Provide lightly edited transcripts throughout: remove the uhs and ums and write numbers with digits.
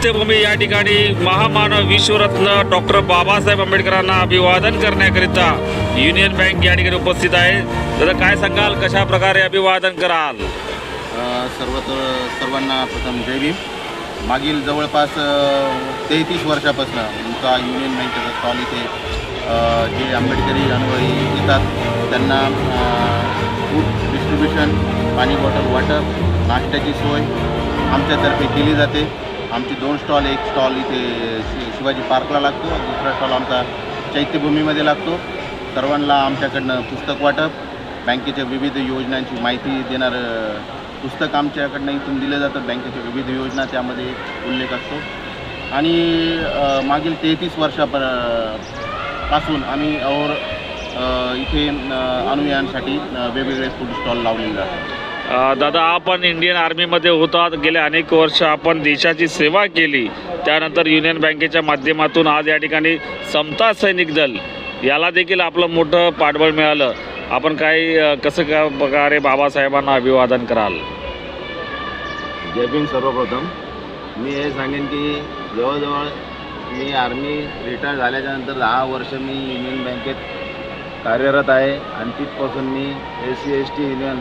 चैत्यभूमी या ठिकाणी महामानव विश्वरत्न डॉक्टर बाबासाहेब आंबेडकरांना अभिवादन करण्याकरिता युनियन बँक या ठिकाणी उपस्थित आहे। तर काय सांगाल, कशा प्रकारे अभिवादन कराल? सर्वांना प्रथम जय भीम। मागील जवळपास 33 वर्षापासून आमचा युनियन बँकेचा स्टॉल इथे जे आंबेडकरी अनुयायी येतात त्यांना फूड डिस्ट्रीब्युशन, पाणी बॉटल वाटप, नाश्त्याची सोय आमच्यातर्फे केली जाते। आमचे 2 स्टॉल, एक स्टॉल इथे शिवाजी पार्कला लागतो, दुसरा स्टॉल आमचा चैत्यभूमीमध्ये लागतो। सर्वांना आमच्याकडनं पुस्तक वाटप, बँकेच्या विविध योजनांची माहिती देणारं पुस्तक आमच्याकडनं इथून दिलं जातं। बँकेच्या विविध योजना त्यामध्ये उल्लेख असतो आणि मागील 33 वर्षापासून आम्ही इथे अनुयायांसाठी वेगवेगळे फूड स्टॉल लावलेले जातात। दादा, आपण इंडियन आर्मीमध्ये होतात, गेले अनेक वर्ष आपण देशाची सेवा केली, त्यानंतर युनियन बँकेच्या माध्यमातून आज या ठिकाणी समता सैनिक दल याला देखील आपलं मोठं पाठबळ मिळालं। आपण कसं प्रकारे बाबासाहेबांना अभिवादन कराल? जय भीम। सर्वप्रथम मी हे सांगेन की जवळजवळ मी आर्मी रिटायर झाल्याच्यानंतर 10 वर्ष मी युनियन बँकेत कार्यरत आहे आणि तिथपासून मी SC/ST युनियन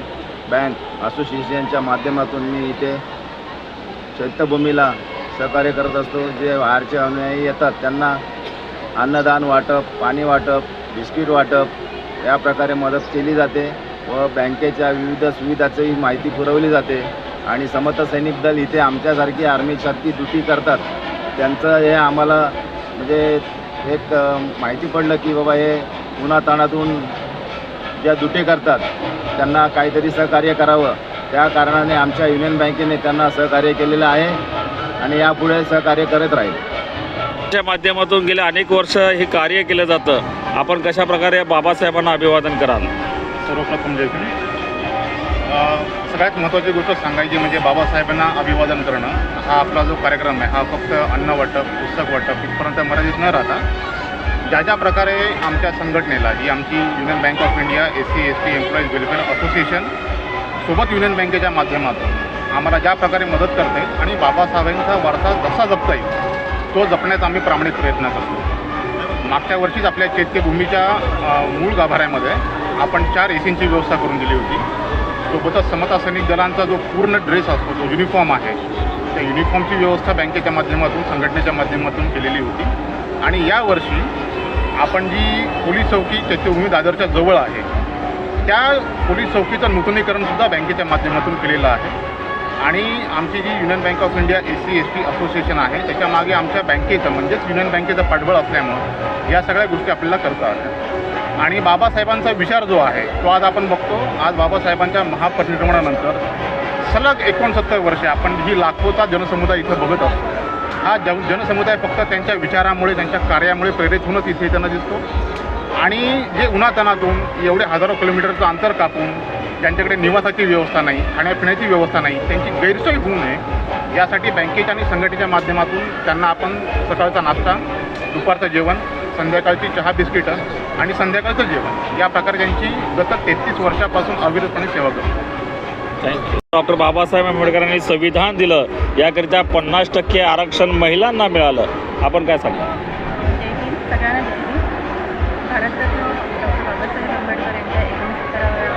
बँक असोसिएशनच्या माध्यमातून मी इथे चैत्यभूमीला सहकार्य करत असतो। जे बाहेरचे अनुयायी येतात त्यांना अन्नदान वाटप, पाणी वाटप, बिस्किट वाटप या प्रकारे मदत केली जाते व बँकेच्या विविध सुविधांची माहिती पुरवली जाते। आणि समता सैनिक दल इथे आमच्यासारखी आर्मीसारखी ड्युटी करतात, त्यांचं हे आम्हाला म्हणजे एक माहिती पडलं की बाबा हे उन्हाताणातून ज्या ड्युटी करतात त्यांना काहीतरी सहकार्य करावं, त्या कारणाने आमच्या युनियन बँकेने त्यांना सहकार्य केलेलं आहे आणि यापुढे सहकार्य करत राहील। त्या माध्यमातून गेले अनेक वर्ष हे कार्य केलं जातं, आपण कशा प्रकारे बाबासाहेबांना अभिवादन कराल? सर्वप्रथम जय भीम। सगळ्यात महत्त्वाची गोष्ट सांगायची म्हणजे बाबासाहेबांना अभिवादन करणं हा आपला जो कार्यक्रम आहे हा फक्त अन्न वाटप, पुस्तक वाटप इथपर्यंत मर्यादित न राहता ज्या प्रकारे आमच्या संघटनेला ही आमची union bank of India SC/ST employees welfare association सोबत युनियन बँकेच्या माध्यमातून आम्हाला ज्या प्रकारे मदत करते आणि बाबासाहेबांचा वारसा जसा जपता येईल तो जपण्याचा आम्ही प्रामाणिक प्रयत्न करतो। मागच्या वर्षीच आपल्या चैत्यभूमीच्या मूळ गाभाऱ्यामध्ये आपण 4 ACंची व्यवस्था करून दिली होती। सोबतच समता सैनिक दलांचा जो पूर्ण ड्रेस असतो, जो युनिफॉर्म आहे, त्या युनिफॉर्मची व्यवस्था बँकेच्या माध्यमातून, संघटनेच्या माध्यमातून केलेली होती। आणि यावर्षी आपण जी पोलीस चौकी चैत्यभूमी दादरच्या जवळ आहे त्या पोलीस चौकीचं नूतनीकरणसुद्धा बँकेच्या माध्यमातून केलेलं आहे। आणि आमची जी union bank of India SC/ST association आहे त्याच्यामागे आमच्या बँकेचं म्हणजेच युनियन बँकेचं पाठबळ असल्यामुळं या सगळ्या गोष्टी आपल्याला करता आल्या। आणि बाबासाहेबांचा विचार जो आहे तो आज आपण बघतो, आज बाबासाहेबांच्या महापरिनिर्वाणानंतर सलग 69 वर्षे आपण ही लाखोचा जनसमुदाय इथं बघत असतो। हा जनसमुदाय फक्त त्यांच्या विचारामुळे, त्यांच्या कार्यामुळे प्रेरित होऊनच इथे त्यांना दिसतो। आणि जे उन्हातानातून एवढे हजारो किलोमीटरचं अंतर कापून त्यांच्याकडे निवासाची व्यवस्था नाही, खाण्यापिण्याची व्यवस्था नाही, त्यांची गैरसोय होऊ नये यासाठी बँकेच्या आणि संघटनेच्या माध्यमातून त्यांना आपण सकाळचा नाश्ता, दुपारचं जेवण, संध्याकाळची चहा बिस्किटं आणि संध्याकाळचं जेवण या प्रकारे त्यांची गत 33 वर्षापासून अविरतपणे सेवा करतो। थँक्यू। डॉक्टर बाबासाहेब आंबेडकरांनी संविधान दिलं, याकरिता 50% आरक्षण महिलांना मिळालं, आपण काय सांगा? सगळ्यांना भारतरत्न डॉक्टर बाबासाहेब आंबेडकर यांच्या 69व्या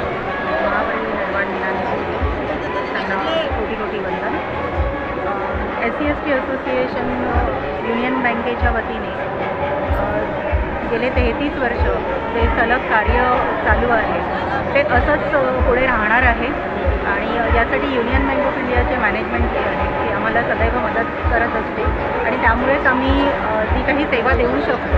महापरिनिर्वाण दिनानिमित्त त्यांना कोटी वंदन। SC/ST असोसिएशन युनियन बँकेच्या वतीने गेले 33 वर्ष जे सलग कार्य चालू आहे ते असंच पुढे राहणार आहे। आणि यासाठी युनियन बँक ऑफ इंडियाचे मॅनेजमेंट जे आहे ते आम्हाला सदैव मदत करत असते आणि त्यामुळेच आम्ही ती काही सेवा देऊ शकतो।